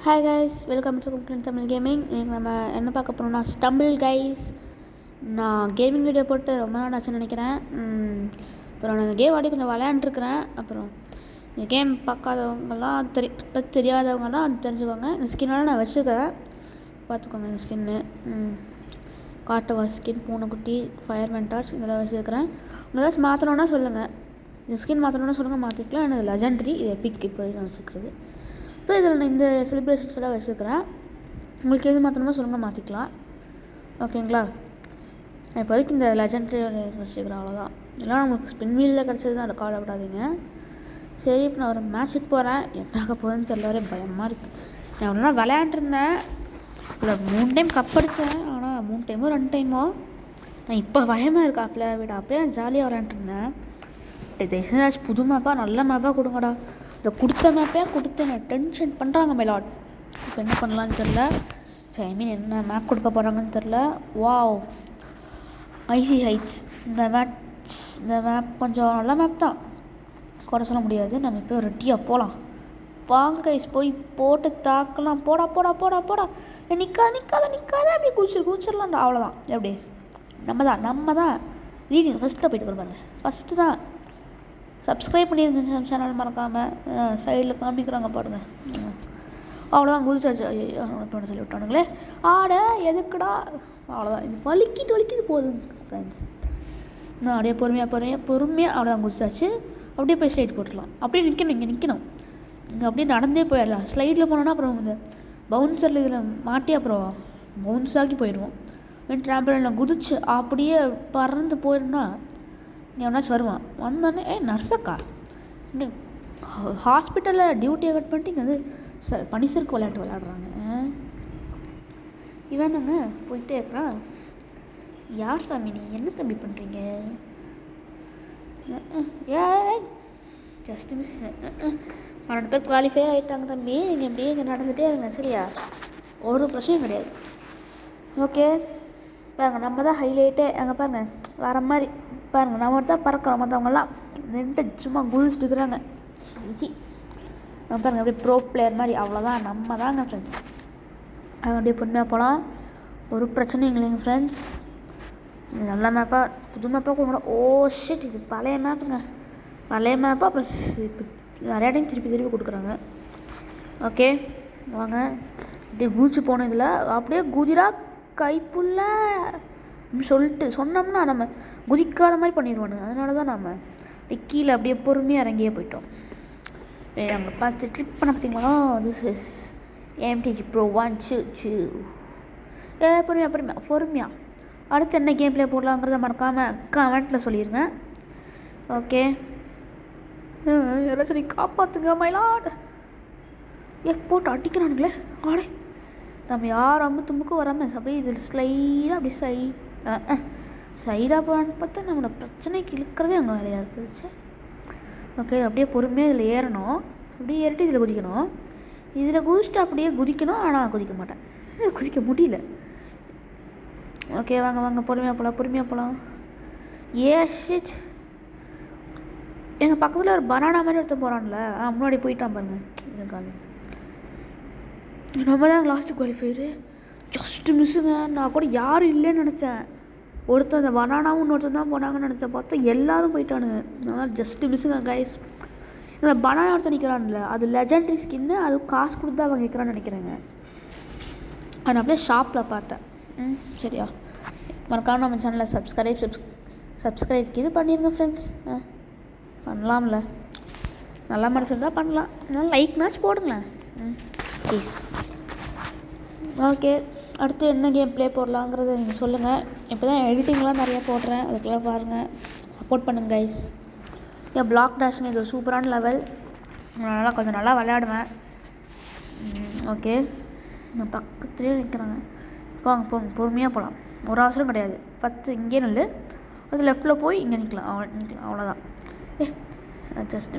Hi guys, welcome to cooking Tamil gaming. இன்றைக்கி நம்ம என்ன பார்க்க போகிறோம்னா ஸ்டம்பிள் கைஸ். நான் கேமிங் வீடியோ போட்டு ரொம்ப நாள் ஆச்சுன்னு நினைக்கிறேன். அப்புறம் நான் இந்த கேம் ஆடி கொஞ்சம் விளையாண்டுருக்குறேன். அப்புறம் இந்த கேம் பார்க்காதவங்கலாம் தெரியாதவங்கலாம் அது தெரிஞ்சுக்கோங்க. இந்த ஸ்கின்னோட நான் வச்சுக்கிறேன், பார்த்துக்கோங்க. இந்த ஸ்கின்னு காட்டுவா ஸ்கின், பூனைக்குட்டி, ஃபயர் மென்டார்ஸ் இதெல்லாம் வச்சுருக்கிறேன். உங்கள் ஏதாச்சும் மாற்றணுன்னா சொல்லுங்கள். இந்த ஸ்கின் மாற்றணுன்னா சொல்லுங்கள், மாற்றிக்கலாம். எனக்கு லெஜெண்ட்ரி இது எபிக் இப்போதைக்கு நான் வச்சுக்கிறது. இப்போ இதில் நான் இந்த செலிப்ரேஷன்ஸ் எல்லாம் வச்சுருக்கிறேன். உங்களுக்கு எது மாற்றணுமோ சொல்லுங்கள், மாற்றிக்கலாம். ஓகேங்களா? இப்போதைக்கு இந்த லெஜெண்ட்ரி வச்சுக்கிறேன், அவ்வளோதான். இதெல்லாம் நம்மளுக்கு ஸ்பின் வீலில் கிடச்சது தான், ரெக்கார்ட் விடாதீங்க. சரி, இப்போ நான் ஒரு மேட்ச்சுக்கு போகிறேன். என்னாக போகுதுன்னு தெரியல, பயமாக இருக்குது. நான் அவ்வளோனா விளையாண்டுருந்தேன். இல்லை 3 டைம் கப் அடித்தேன். ஆனால் 3 டைமோ 2 டைமோ நான் இப்போ பயமாக இருக்கா அப்படியே விட. அப்படியே நான் ஜாலியாக விளையாண்டுருந்தேன். ஏதாச்சும் புது மேப்பாக நல்ல மேப்பாக கொடுங்கடா. இந்த கொடுத்த மேப்பே கொடுத்து நான் டென்ஷன் பண்ணுறாங்க மைலாட். இப்போ என்ன பண்ணலான்னு தெரில. சரி, ஐ மீன் என்ன மேப் கொடுக்க போகிறாங்கன்னு தெரில. Wow, icy heights. இந்த மேப் கொஞ்சம் நல்ல மேப் தான், குறை சொல்ல முடியாது. நம்ம இப்போ ரெட்டியாக போகலாம். வாங்க கைஸ், போய் போட்டு தாக்கலாம். போடா போடா போடா போடா, நிற்காத அப்படி குச்சிடலாம்டா. அவ்வளோதான். எப்படி நம்ம தான் ரீடிங் ஃபஸ்ட்டில் போயிட்டு பாருங்க. ஃபஸ்ட்டு தான். சப்ஸ்கிரைப் பண்ணிடுங்க சேனல் மறக்காமல். சைடில் காமிக்கிறாங்க பாருங்க. அவ்வளோதான், குதிச்சாச்சு. பண்ண சொல்லி விட்டானுங்களே. ஆட எதுக்குடா? அவ்வளோதான். இது வலிக்கிட்டு போகுதுங்க ஃப்ரெண்ட்ஸ். நான் அப்படியே பொறுமையாக அவ்வளோதான் குதிச்சாச்சு. அப்படியே போய் ஸ்லைட் போட்டுடலாம். அப்படியே இங்கே நிற்கணும். இங்கே அப்படியே நடந்தே போயிடலாம். ஸ்லைடில் போனோன்னா அப்புறம் இந்த பவுன்சரில் இதில் மாட்டி அப்புறம் பவுன்ஸ் ஆகி போயிடுவோம். ட்ராம்பலினில் குதிச்சு அப்படியே பறந்து போயிடும்னா இங்கே எவனாச்சும் வருவான். வந்தோடனே நர்ஸக்கா இங்கே ஹாஸ்பிட்டலில் டியூட்டியை கட் பண்ணிட்டு இங்கே வந்து பனிசருக்கு விளையாடுறாங்க. இவனுங்க போயிட்டே இருக்கிறான். யார் சாமி நீ? என்ன தம்பி பண்ணுறீங்க? Just miss. 2 பேர் குவாலிஃபை ஆகிட்டாங்க தம்பி. நீங்கள் எப்படியே இங்கே நடந்துகிட்டே இருங்க, சரியா? ஒரு பிரச்சனையும் கிடையாது. ஓகே, பாருங்கள், நம்ம தான் ஹைலைட்டே. அங்கே பாருங்கள், வர மாதிரி பாருங்கள். நம்ம தான் பறக்கிறோம், மற்றவங்களாம் நின்று சும்மா குதிச்சுட்டு இருக்கிறாங்க. சரி, நம்ம பாருங்கள் அப்படியே ப்ரோ பிளேயர் மாதிரி. அவ்வளோதான், நம்ம தாங்க ஃப்ரெண்ட்ஸ். அது அப்படியே பொறுமையாக போகலாம், ஒரு பிரச்சனையும் இல்லைங்க ஃப்ரெண்ட்ஸ். நல்ல மேப்பாக புது மேப்பாக கூட. ஓ ஷிட், இது பழைய மேப்புங்க. பழைய மேப்பாக அப்புறம் இப்போ நிறையா டைம் திருப்பி கொடுக்குறாங்க. ஓகே வாங்க, அப்படியே குதிச்சு போனோம். இதில் அப்படியே குதிரா கைப்புள்ள சொல்லிட்டு சொன்னோம்னா நம்ம குதிக்காத மாதிரி பண்ணிடுவானுங்க. அதனால தான் நம்ம கீழே அப்படியே பொறுமையாக இறங்கியே போயிட்டோம். நம்ம பார்த்து ட்ரிப் பண்ண பார்த்தீங்களா? This is MTG bro 1 2. பொறுமையாக அடுத்து என்ன கேம் ப்ளே போடலாங்கிறத மறக்காமல் கமெண்ட்டில் சொல்லிடுங்க. ஓகே, யாராச்சும் நீ காப்பாற்றுங்க மைலாட். போட்டு அடிக்கிறானுங்களே. ஆடே, நம்ம யார் தும்புக்கும் வராமல் அப்படியே இதில் ஸ்லைடாக அப்படியே சைடாக போகலான்னு பார்த்தா நம்மளோட பிரச்சனைக்கு இழுக்கிறதே அங்கே வேலையாக இருக்குது. ஓகே, அப்படியே பொறுமையாக இதில் ஏறணும். அப்படியே ஏறிட்டு இதில் குதிக்கணும். இதில் குதிச்சுட்டு அப்படியே குதிக்கணும். ஆனால் குதிக்க மாட்டேன், குதிக்க முடியல. ஓகே வாங்க பொறுமையாக போகலாம். ஷிட், எங்கள் பக்கத்தில் ஒரு பனானா மாதிரி ஒருத்தன் போகிறான்ல, முன்னாடி போயிட்டான் பாருங்க. எனக்கு நம்ம தான் லாஸ்ட்டு குவாலிஃபையரு. ஜஸ்ட்டு மிஸ்ஸுங்க. நான் கூட யாரும் இல்லைன்னு நினச்சேன். ஒருத்தன் இந்த பனானாவும் இன்னொருத்தன் தான் போனாங்கன்னு நினச்சேன். பார்த்தா எல்லோரும் போயிட்டானுங்க. அதனால் ஜஸ்ட்டு மிஸ்ஸுங்க கைஸ். இந்த பனானா ஒருத்தன் நிற்கிறான்ல, அது லெஜெண்ட்ரி ஸ்கின்னு. அது காசு கொடுத்து அவன் கேட்குறான்னு நினைக்கிறேங்க. நான் அப்படியே ஷாப்பில் பார்த்தேன். சரியா? மறக்காம நம்ம சேனலில் சப்ஸ்கிரைப்க்கு இது பண்ணிடுங்க ஃப்ரெண்ட்ஸ். பண்ணலாம்ல, நல்லா மனசு இருந்தால் பண்ணலாம். அதனால் லைக் மேட்ச் போடுங்களேன் ப்ளீஸ். ஓகே, அடுத்து என்ன கேம் ப்ளே போடலாங்கிறத நீங்கள் சொல்லுங்கள். இப்போ தான் எடிட்டிங்லாம் நிறையா போடுறேன், அதுக்கெல்லாம் பாருங்கள், சப்போர்ட் பண்ணுங்கள் கைஸ். பிளாக் டேஷ்னு இது சூப்பரான லெவல். நான் கொஞ்சம் நல்லா விளையாடுவேன். ஓகே, நான் பக்கத்துலேயே நிற்கிறாங்க. போங்க பொறுமையாக போகலாம், ஒரு அவசரம் கிடையாது. 10 இங்கே நில்லு, அது லெஃப்ட்டில் போய் இங்கே நிற்கலாம். அவ்வளோதான். ஜஸ்ட்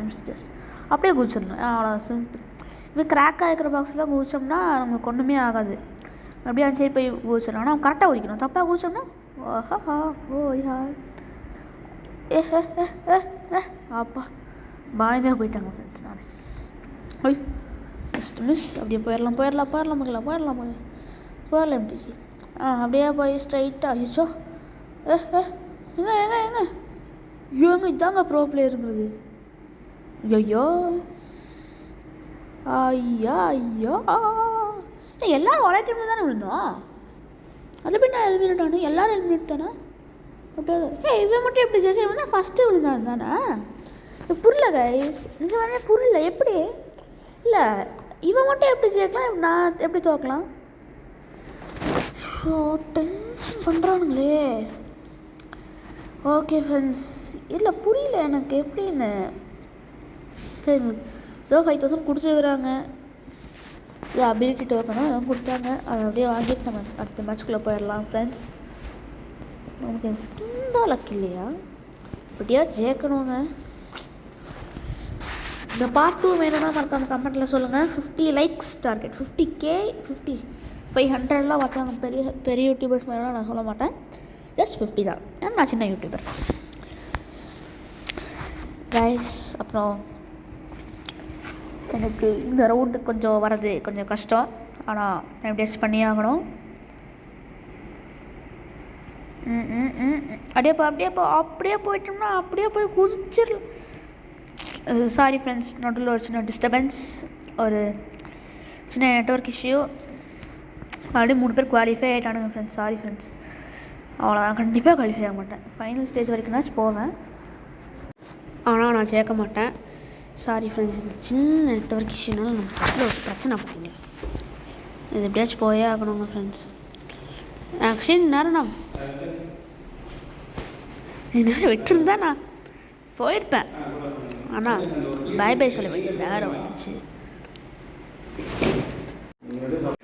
அப்படியே குதிச்சிடலாம். அவ்வளோதான், சிம்பிள். இப்போ கிராக் ஆகிக்கிற பாக்ஸில் குதிச்சோம்னா நம்மளுக்கு ஒன்றுமே ஆகாது. அப்படியே அந்த சைடு போய் குதிச்சிடலாம். ஆனால் கரெக்டாக குதிக்கணும். தப்பாக குதிச்சோம்னா அப்பா பயந்தாக போயிட்டாங்க ஃப்ரெண்ட்ஸ். நான் மிஸ் அப்படியே போயிடலாம் MTG. அப்படியே போய் ஸ்ட்ரைட்டாக ஐயோ ஏங்க இதாங்க ப்ரோ பிளேயருங்கிறது. ஐயோ எல்லோரும் ஒரே டைமில் தானே விழுந்தோம். அது பின்னா எலிமினேட் ஆகணும், எல்லோரும் எலிமினேட் தானே. அப்படியே இவன் மட்டும் எப்படி ஜெயிச்சு இவன் தான் ஃபஸ்ட்டு விழுந்தான் தானே. புரியல கைஸ், நிஜமானே புரியல. எப்படி இல்லை இவன் மட்டும் எப்படி ஜெயிக்கலாம், நான் எப்படி தோக்கலாம்? ஸோ டென்ஷன் பண்ணுறானுங்களே. ஓகே ஃப்ரெண்ட்ஸ், இல்லை புரியல எனக்கு எப்படின்னு. சரி ஏதோ 5000 கொடுத்துருக்குறாங்க, இது அபிலிட்டி டோக்கனும் எதுவும் கொடுத்தாங்க. அதை அப்படியே வாங்கிட்டு நம்ம அடுத்த மேட்ச்குள்ளே போயிடலாம் ஃப்ரெண்ட்ஸ். நமக்கு ஸ்கின் தான் லக் இல்லையா, இப்படியா ஜெயிக்கணுங்க. இந்த பார்ட் 2 வேணும்னா மறக்காம கமெண்ட்டில் சொல்லுங்கள். 50 லைக்ஸ் டார்கெட், 50K 500 பார்த்தாங்க. பெரிய யூடியூபர்ஸ் மாதிரிலாம் நான் சொல்ல மாட்டேன், ஜஸ்ட் 50 தான். ஏன்னா நான் சின்ன யூடியூபர் கைஸ். அப்புறம் எனக்கு இந்த ரவுண்டு கொஞ்சம் வர்றது கொஞ்சம் கஷ்டம், ஆனால் டைம் டேஸ்ட் பண்ணி ஆகணும். அப்படியே போயிட்டோம்னா அப்படியே போய் குதிச்சிடலாம். சாரி ஃப்ரெண்ட்ஸ், நடுவில் ஒரு சின்ன டிஸ்டர்பன்ஸ், ஒரு சின்ன நெட்வொர்க் இஷ்யூ. ஆல்ரெடி 3 பேர் குவாலிஃபை ஆகிட்டானுங்க ஃப்ரெண்ட்ஸ். சாரி ஃப்ரெண்ட்ஸ், அவ்வளோதான். கண்டிப்பாக குவாலிஃபை ஆக மாட்டேன். ஃபைனல் ஸ்டேஜ் வரைக்கும்னாச்சும் போவேன், ஆனால் நான் சேர்க்க மாட்டேன். சாரி ஃப்ரெண்ட்ஸ், இந்த சின்ன நெட்வொர்க் இஷ்யூனால நம்ம ஃபஸ்ட்டில் ஒரு பிரச்சனை பார்த்தீங்க. இது எப்படியாச்சும் போயே ஆகணுங்க ஃப்ரெண்ட்ஸ். ஆக்சுவலி நேரம் விட்டுருந்தா நான் போயிருப்பேன், ஆனால் பை சொல்ல வேண்டிய நேரம் வந்துச்சு.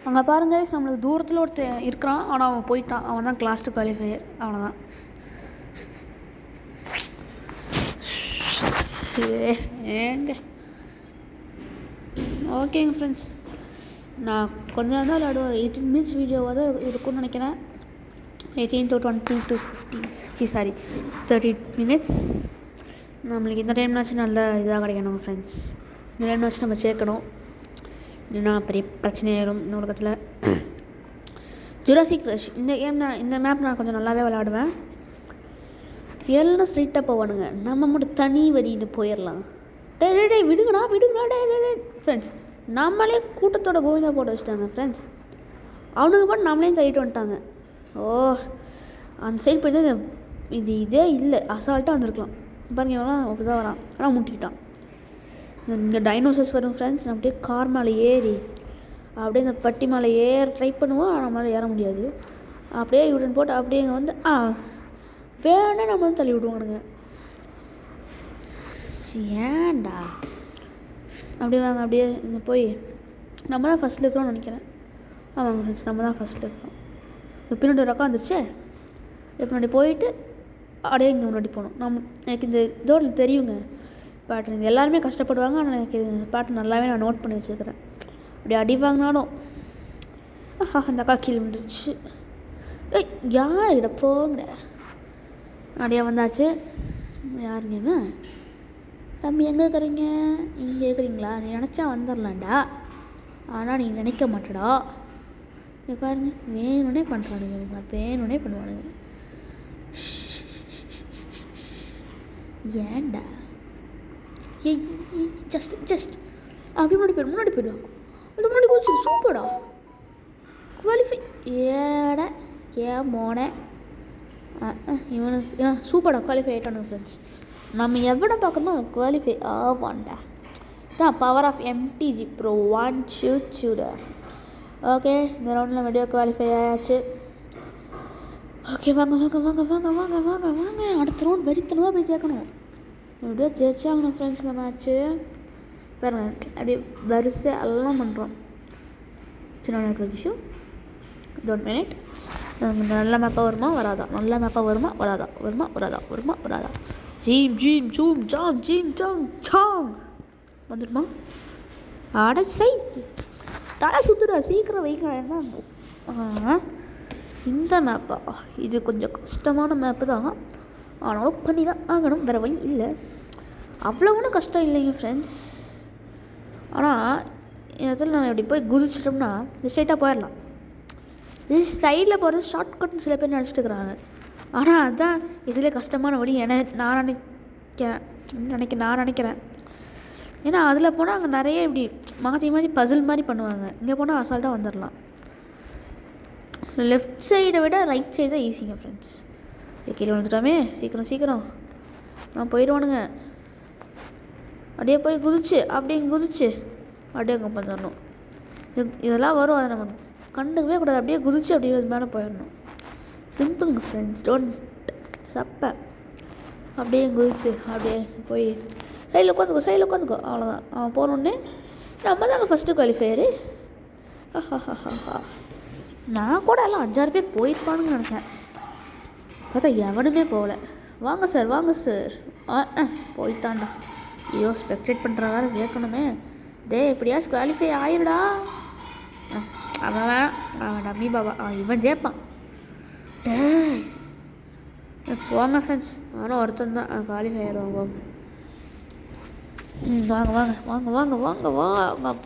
அங்கே பாருங்க, நம்மளுக்கு தூரத்தில் ஒருத்தர் இருக்கிறான், ஆனால் அவன் போயிட்டான். அவன் தான் லாஸ்ட்டு குவாலிஃபையர், அவ்வளோதான். ஏங்க ஓகேங்க ஃப்ரெண்ட்ஸ், நான் கொஞ்ச நேரம் தான் விளையாடுவேன். 18 minutes வீடியோவாக தான் இருக்கும்னு நினைக்கிறேன். 18 to 20 to 50 30 minutes. நம்மளுக்கு இந்த டைம்னாச்சும் நல்ல இதாக கிடைக்கணும் ஃப்ரெண்ட்ஸ். இந்த டைம்னாச்சும் நம்ம சேர்க்கணும், இல்லைன்னா பெரிய பிரச்சனையாயிரும் இந்த உலகத்தில். ஜுராசிக் ரஷ் இந்த மேப் நான் கொஞ்சம் நல்லாவே விளையாடுவேன். எல்லாம் ஸ்ட்ரைட்டாக போவானுங்க, நம்ம மட்டும் தனி வழியில் போயிடலாம். டே விடுங்கடா டே ஃப்ரெண்ட்ஸ். நம்மளே கூட்டத்தோட கோவிந்தா போட்டு வச்சுட்டாங்க ஃப்ரெண்ட்ஸ். அவனுக்கு மட்டும் நம்மளே தள்ளிட்டு வந்துட்டாங்க. அந்த சைடு போயிட்டு இதே இல்லை, அசால்ட்டாக வந்திருக்கலாம். பாருங்க, இவெல்லாம் அப்படி தான் வரான், ஆனால் முட்டிக்கிட்டான். இங்கே டைனோசர்ஸ் வரும் ஃப்ரெண்ட்ஸ். நான் அப்படியே கார் மேலே ஏறி அப்படியே இந்த பட்டி மேலே ட்ரை பண்ணுவோம், நம்மளால் ஏற முடியாது. அப்படியே யூடன் போட்டு அப்படியே இங்கே வந்து வேணே நம்ம வந்து தள்ளி விடுவானுங்க. ஏன்டா அப்படியே வாங்க, அப்படியே இங்கே போய் நம்ம தான் ஃபஸ்ட்டில் இருக்கிறோம்னு நினைக்கிறேன். ஆமாங்க ஃப்ரெண்ட்ஸ், நம்ம தான் ஃபஸ்ட்டில் இருக்கிறோம். இப்போ பின்னாடி ஒரு அக்கா வந்துச்சு, இப்போ முன்னாடி போயிட்டு அப்படியே இங்கே முன்னாடி போகணும். எனக்கு இந்த இதோட தெரியுங்க பேட்டர்ன். எல்லாருமே கஷ்டப்படுவாங்க, ஆனால் எனக்கு இந்த பேட்டர்ன் நல்லாவே நான் நோட் பண்ணி வச்சுருக்கிறேன். அப்படி அடி வாங்கினாலும் அந்த அக்கா கீழே வந்துருச்சு. யார் இட போங்கிற அப்படியே வந்தாச்சு. யாருங்க தம்பி, எங்கே இருக்கிறீங்க? இங்கே இருக்கிறீங்களா? நீ நினச்சா வந்துடலாம்டா, ஆனால் நீ நினைக்க மாட்டடா. நீ பாருங்க, வேணுன்னே பண்ணுறானுங்க, வேணுன்னே பண்ணுவானுங்க. ஏன்டா ஜஸ்ட் அப்படி முன்னாடி போய்டும். அது முன்னாடி போச்சு, சூப்பர்டா குவாலிஃபை. ஏடா மோனே இவனுக்கு சூப்பர்டா குவாலிஃபை ஆகிட்டானு ஃப்ரெண்ட்ஸ். நம்ம எவ்வளோ பார்க்கணுமோ குவாலிஃபை ஆவான்டா. தான் பவர் ஆஃப் MTG ப்ரோ 1 சூடா. ஓகே, இந்த ரவுண்டில் வீடியோ குவாலிஃபை ஆயாச்சு. ஓகே, வாங்க. அடுத்த ரவுண்ட் வெறித்தனமாக போய் சேர்க்கணும். எப்படியோ ஜெயிச்சாகணும் ஃப்ரெண்ட்ஸ். இந்த மேட்ச்சு வேறு அப்படியே வரிசை எல்லாம் பண்ணுறோம். சின்ன நெட்வொர்க் இஷ்யூ, டோன்ட் மினிட். நல்ல மேப்பாக வருமா வராதா? நல்ல மேப்பாக வராதா? ஜீம் சாங் வந்துடுமா? அடைசை தலை சுற்றுடா, சீக்கிரம் வைங்க. என்ன இந்த மேப்பா? இது கொஞ்சம் கஷ்டமான மேப்பு தான், ஆனாலும் பண்ணி தான் ஆகணும், வேறு வழி இல்லை. அவ்வளோ ஒன்றும் கஷ்டம் இல்லைங்க ஃப்ரெண்ட்ஸ். ஆனால் இடத்துல நம்ம இப்படி போய் குதிச்சிட்டோம்னா ஸ்ட்ரைட்டாக போயிடலாம். இது சைடில் போகிறது ஷார்ட்கட்னு சில பேர் நினச்சிட்டுருக்குறாங்க. ஆனால் அதுதான் இதில் கஷ்டமான வழி நான் நினைக்கிறேன். ஏன்னா அதில் போனால் அங்கே நிறைய இப்படி மாற்றி பசில் மாதிரி பண்ணுவாங்க. இங்கே போனால் அசால்ட்டாக வந்துடலாம். லெஃப்ட் சைடை விட ரைட் சைடு தான் ஈஸிங்க ஃப்ரெண்ட்ஸ். கீழே வந்துட்டோமே, சீக்கிரம் நான் போயிடுவானுங்க. அப்படியே போய் குதிச்சு அப்படியே அங்கே வந்துடணும். இதெல்லாம் வரும், அதை நம்ம கண்டுக்கவே கூடாது. அப்படியே குதிச்சு அப்படியே மேலே போயிடணும். சிம்பிளுங்க ஃப்ரெண்ட்ஸ், டோன்ட் சப்ப. அப்படியே குதிச்சு அப்படியே போய் சைடில் உட்காந்துக்கோ அவ்வளோதான். அவன் போனோடனே நம்ம தாங்க ஃபஸ்ட்டு குவாலிஃபையரு. நான் கூட எல்லாம் 5-6 பேர் போயிருப்பானுன்னு நினச்சேன். பார்த்தா எவனுமே போகல. வாங்க சார் போயிட்டான்டா. ஐயோ, ஸ்பெக்டேட் பண்ணுற வேறு சேர்க்கணுமே. எப்படியாச்சும் குவாலிஃபை ஆயிருடா. அவன் டம்மி பாபா, இவன் ஜெயிப்பான். போங்க ஃப்ரெண்ட்ஸ், நானும் ஒருத்தன் தான் குவாலிஃபை ஆயிடுவாங்க.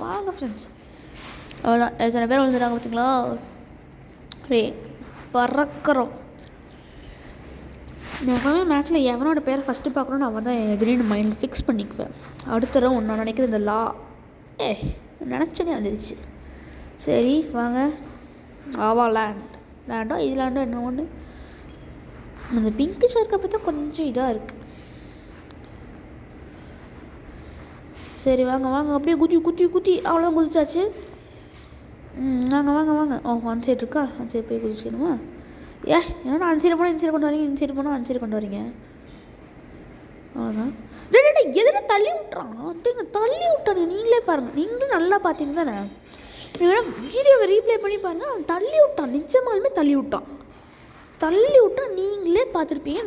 வாங்க ஃப்ரெண்ட்ஸ். அவ்வளோதான், எத்தனை பேர் வந்துடுறாங்க பார்த்தீங்களா? பறக்கிறோம். நான் எப்போவுமே மேட்ச்சில் எவனோட பேரை ஃபஸ்ட்டு பார்க்கணுன்னு அவன் தான் எதிரின்னு மைண்டில் ஃபிக்ஸ் பண்ணிக்குவேன். அடுத்த தடவை நான் நினைக்கிற இந்த நினச்சனே வந்துடுச்சு. சரி வாங்க. ஆவா லேண்டோ இது லேண்டோ என்ன ஒன்று. அந்த பிங்க்கு ஷர்க்கை பார்த்தா கொஞ்சம் இதாக இருக்குது. சரி வாங்க அப்படியே குத்தி அவ்வளோதான் குதிச்சாச்சு. வாங்க. ஒன் சைடு இருக்கா? ஒன் சைடு போய் குதிச்சுக்கணுமா? என்னடா அன் சைடு போனால் இந்த சைடு கொண்டு வரீங்க, இந்த சைடு போனால் அன் சைடு கொண்டு வரீங்க. அவ்வளோதான். எதிர தள்ளி விட்றான். தள்ளி விட்டானுங்க. நீங்களே பாருங்கள், நீங்களும் நல்லா பார்த்தீங்க தானே. நீங்கள் வீடியோவை ரீப்ளே பண்ணி பாருங்கள். அவன் தள்ளி விட்டான், நிஜமாலுமே தள்ளி விட்டான். நீங்களே பார்த்துருப்பீங்க.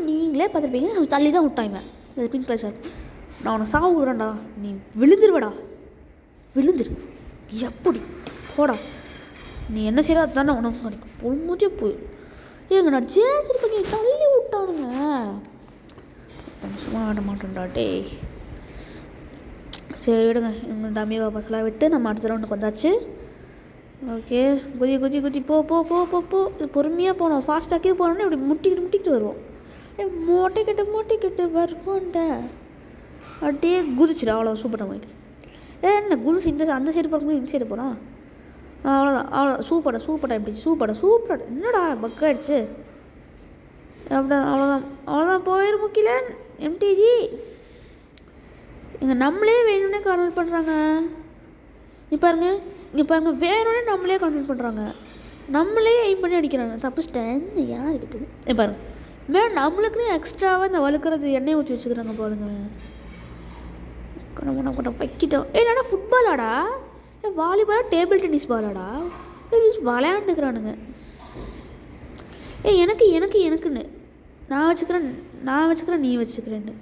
அவன் தள்ளி தான் விட்டான். இவன் பிங்க் கலர் ஷர்ட். நான் உன்னை சாவு விடுறேன்டா, நீ விழுந்துரு. எப்படி போடா, நீ என்ன செய்யற அதுதானே உனக்கு கிடைக்கும். பொழுமுதே போய் நான் ஜெயிச்சிருப்பேன். நீ தள்ளி விட்டானுங்க. சும்மா ஆட மாட்டேன்டா சரி விடுங்க. இவங்க டம்மி பாப்பாஸ்லாம் விட்டு நம்ம அடுத்த ரவுண்டுக்கு வந்தாச்சு. ஓகே, குதி போ. பொறுமையாக போனோம். ஃபாஸ்ட்டாக்கி போனோன்னே இப்படி முட்டிக்கிட்டு வருவோம். மொட்டைக்கிட்டு வருவோண்ட அப்படியே குதிச்சிடு. அவ்வளோ சூப்பராக போயிட்டு என்ன குதிச்சு அந்த சைடு போகிறோம், இந்த சைடு போகிறோம். அவ்வளோதான். சூப்பராக எப்படி சூப்பராக என்னடா பக் ஆகிடுச்சு. அவ்வளோதான் போயிரு முக்கில. எம்டிஜி நம்மளே வேணும்னே கன்வெர்ட் பண்ணுறாங்க. இங்கே பாருங்க வேணும்னே நம்மளே கன்வெர்ட் பண்ணுறாங்க. நம்மளே எய்ம் பண்ணி அடிக்கிறாங்க. தப்பிச்சிட்டேன். யார் கிட்டது பாருங்க. நம்மளுக்குன்னு எக்ஸ்ட்ராவாக இந்த வழுக்கிறது எண்ணெய் ஊற்றி வச்சுக்கிறாங்க பாருங்க. நம்ம வைக்கிட்டோம். என்னடா ஃபுட்பாலாடா, வாலிபாலா, டேபிள் டென்னிஸ் பாலாடா? விளையாண்டுக்கிறானுங்க. எனக்குன்னு நான் வச்சுக்கிறேன் நீ வச்சுக்கிறேன்னு.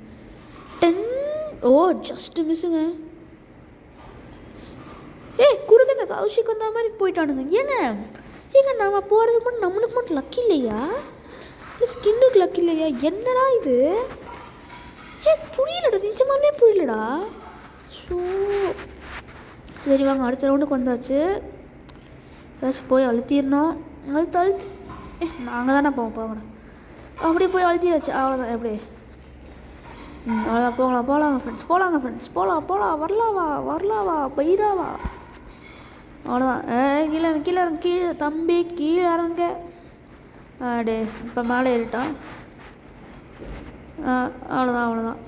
ஜஸ்ட் மிஸ்ஸுங்க. குறுக்க இந்த கௌஷிக் வந்த மாதிரி போயிட்டானுங்க. ஏங்க நம்ம போகிறதுக்கு மட்டும் நம்மளுக்கு மட்டும் லக் இல்லையா? இல்லை ஸ்கின்னுக்கு லக் இல்லையா? என்னடா இது? புரியலடா, நிஜமாலுமே புரியலடா. சரி வாங்க, அடுத்த ரவுண்டுக்கு வந்தாச்சு. ஏதாச்சும் போய் அழுத்திடணும். அழுத்து நாங்கள் தானே போங்கடா. அப்படியே போய் அழுத்தியாச்சு. அவ்வளோதான். எப்படி அவ்வளோதான். போகலாங்க ஃப்ரெண்ட்ஸ். போகலாம். வரலாவா பைராவா? அவ்வளோதான். கீழே தம்பி கீழே இறங்க. இப்போ மேலே ஏறிட்டான். அவ்வளோதான். அவ்வளோதான்.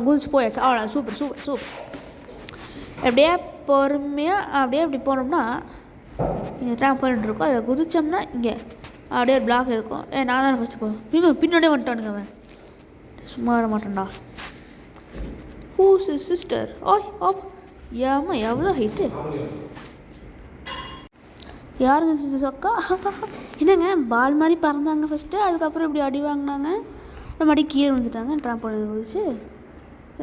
குதிச்சு போயாச்சு. அவ்வளோதான். சூப்பர். எப்படியே பொறுமையாக அப்படியே இப்படி போனோம்னா இங்கே ட்ராம்பலின் இருக்கும். அதை குதிச்சோம்னா இங்கே அப்படியே ஒரு பிளாக் இருக்கும். நான் தானே ஃபஸ்ட்டு போவேன். பின்னாடியே வந்துட்டானுங்க. அவன் சும்மா விட மாட்டேன்டா. Whose is sister? எவ்வளோ ஹைட்டு? யாருங்க சிஸ்டர்? அக்கா என்னங்க பால் மாதிரி பறந்தாங்க ஃபஸ்ட்டு. அதுக்கப்புறம் இப்படி அடி வாங்கினாங்க. நம்ம அடி கீழே விழுந்துட்டாங்க. ட்ராம்பலின் குதிச்சு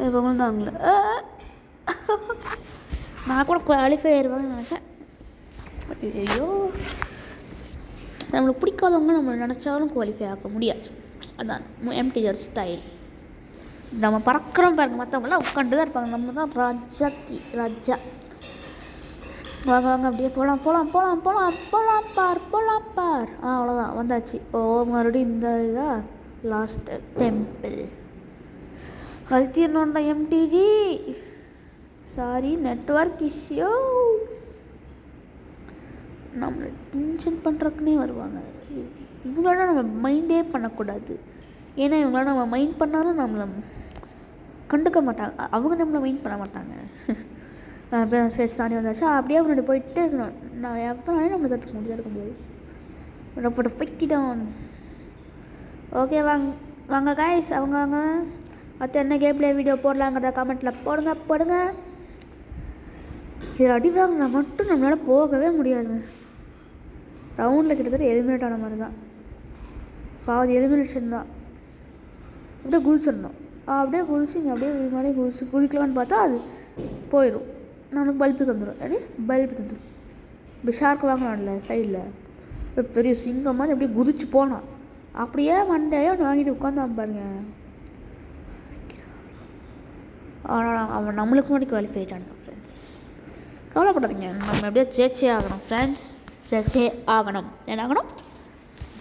இப்போ விழுந்தாங்கள. நான் கூட குவாலிஃபை ஆயிடுவாங்கன்னு நினச்சேன். ஐயோ, நம்மளுக்கு பிடிக்காதவங்க நம்ம நினச்சாலும் குவாலிஃபை ஆக முடியாது. அதான் எம்டிஆர் ஸ்டைல். நம்ம பறக்கிறோம் பாருங்க, மற்றவங்களாம் உட்காந்து தான் இருப்பாங்க, நம்ம தான் ராஜா. வாங்க வாங்க அப்படியே போகலாம் பார். அவ்வளோதான் வந்தாச்சு. மறுபடியும் இந்த இதா லாஸ்ட் டெம்பிள் அழுத்திடணும்டா எம்டிஜி. Sorry, network issue. நம்மளை டென்ஷன் பண்ணுறக்குனே வருவாங்க. இவங்களோட நம்ம மைண்டே பண்ணக்கூடாது. ஏன்னா இவங்களால நம்ம மைண்ட் பண்ணாலும் நம்மளை கண்டுக்க மாட்டாங்க, அவங்க நம்மளை மைண்ட் பண்ண மாட்டாங்க. அப்படியே ஸ்டேஜ் தாண்டி வந்தாச்சா, அப்படியே முன்னாடி போயிட்டே இருக்கணும். நான் எப்போ நம்மளை தடுக்க இருக்க முடியாது. போட்டு ஃபைக்கிட்டோம். ஓகே வாங்க கைஸ், அவங்க அடுத்து என்ன கேம் பிளே வீடியோ போடலாங்கிறத கமெண்ட்டில் போடுங்க. இதில் அடி வாங்கினா மட்டும் நம்மளால் போகவே முடியாதுங்க. ரவுண்டில் கிட்டத்தட்ட எலிமினேட் ஆன மாதிரி தான், பாதி எலிமினேஷன் தான். அப்படியே குதிச்சிடணும். அப்படியே குதிச்சு அப்படியே இது மாதிரி குதிக்கலான்னு பார்த்தா அது போயிடும். நம்மளுக்கு பல்பு தந்துடும். இப்போ ஷார்க்கு வாங்கலாம்ல சைடில், பெரிய சிங்கம் மாதிரி அப்படியே குதிச்சு போனான். அப்படியே மண்டையோ வாங்கிட்டு உட்காந்தான் பாருங்க. ஆனால் அவன் நம்மளுக்கு முன்னாடி குவாலிஃபை ஆகிட்டானுங்க ஃப்ரெண்ட்ஸ். கவலைப்படாதீங்க, நம்ம எப்படியோ ஜெயிச்சே ஆகணும் ஃப்ரெண்ட்ஸ். ஜெயிச்சே ஆகணும். என்ன ஆகணும்?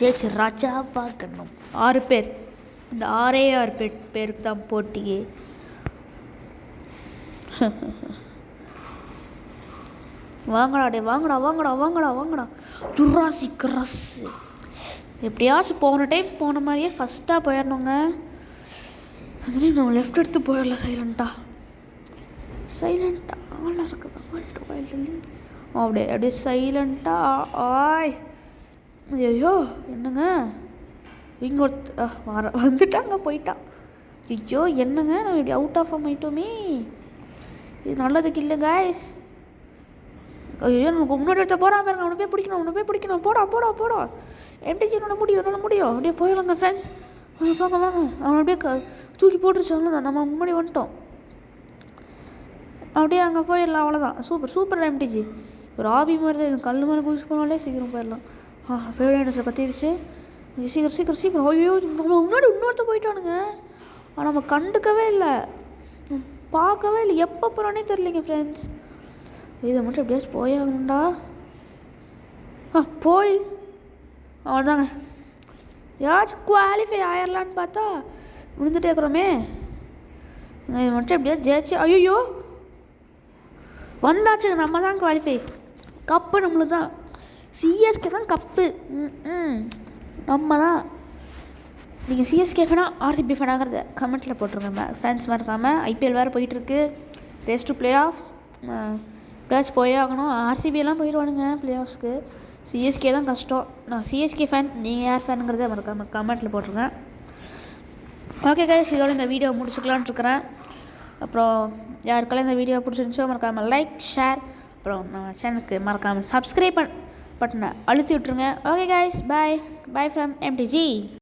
ஜெயிச்சு ராஜாவாகணும். 6 பேர், இந்த 6 பேருக்கு தான் போட்டியே. வாங்கடா ஜுராசிக் ரஸ். எப்படியாச்சும் போன டைம் போன மாதிரியே ஃபஸ்ட்டாக போயிடணுங்க. அதுலேயும் நம்ம லெஃப்ட் எடுத்து போயிடலாம் சைலண்ட்டாக ஆளாக இருக்குது. அப்படியே சைலண்ட்டாக. ஐயோ என்னங்க இங்கே வந்துட்டாங்க, போயிட்டான். ஐயோ என்னங்க நம்ம இப்படி அவுட் ஆஃப் ஆகிட்டோமே, இது நல்லதுக்கு இல்லை கைஸ். ஐயோ நமக்கு முன்னாடி எடுத்த போகிறான் பாருங்க, அவனை போய் பிடிக்கணும். போடா எம்டிஜி உன்னால் முடியும். அப்படியே போயிடலாங்க ஃப்ரெண்ட்ஸ். வாங்க அவன் அப்படியே தூக்கி போட்டுருச்சு. அவ்வளோதான், நம்ம முன்னாடி வந்துட்டோம். அப்படியே அங்கே போயிடலாம். அவ்வளோதான். Super MTG. ஒரு ஆபி மாதிரி தான். கல் மேலே குதிச்சு போனாலே சீக்கிரம் போயிடலாம். பேடியாண்டு சார் கத்திடுச்சு. சீக்கிரம். ஐயோ நம்ம முன்னாடி இன்னொருத்த போயிட்டானுங்க. ஆனால் நம்ம கண்டுக்கவே இல்லை, பார்க்கவே இல்லை. எப்போ போகிறானே தெரியலைங்க ஃப்ரெண்ட்ஸ். இதை மட்டும் எப்படியாச்சும் போயாகணும்டா. போய் அவ்வளோதாங்க. யாராச்சும் குவாலிஃபை ஆயிடலான்னு பார்த்தா விழுந்துட்டே இருக்கிறோமே. இது மட்டும் எப்படியாச்சும் ஜெயிச்சு. ஐயோ வந்தாச்சுங்க, நம்ம தான் குவாலிஃபை. கப்பு நம்மளுக்கு தான். சிஎஸ்கே தான் கப்பு. நம்ம தான். நீங்கள் சிஎஸ்கே ஃபேனா ஆர்சிபி ஃபேனாங்கிறத கமெண்ட்டில் போட்டுருங்க ஃப்ரெண்ட்ஸ். மறக்காமல் ஐபிஎல் வேறு போயிட்டுருக்கு. Race to play of. எப்படியாச்சும் போயே ஆகணும். ஆர்சிபியெல்லாம் போயிடுவானுங்க பிளே ஆஃப்ஸ்க்கு. சிஎஸ்கே தான் கஷ்டம். நான் சிஎஸ்கே ஃபேன், நீங்கள் யார் ஃபேனுங்கிறத மறக்காமல் கமெண்ட்டில் போட்டுருங்க. ஓகே கைஸ், இதோட இந்த வீடியோ முடிச்சுக்கலான்ட்டு இருக்கிறேன். அப்புறம் யாருக்கெல்லாம் இந்த வீடியோ பிடிச்சிருந்துச்சோ மறக்காமல் லைக், ஷேர், அப்புறம் நம்ம சேனலுக்கு மறக்காமல் சப்ஸ்கிரைப் பட்டனை அழுத்தி விட்ருங்க. Okay guys, bye from MTG.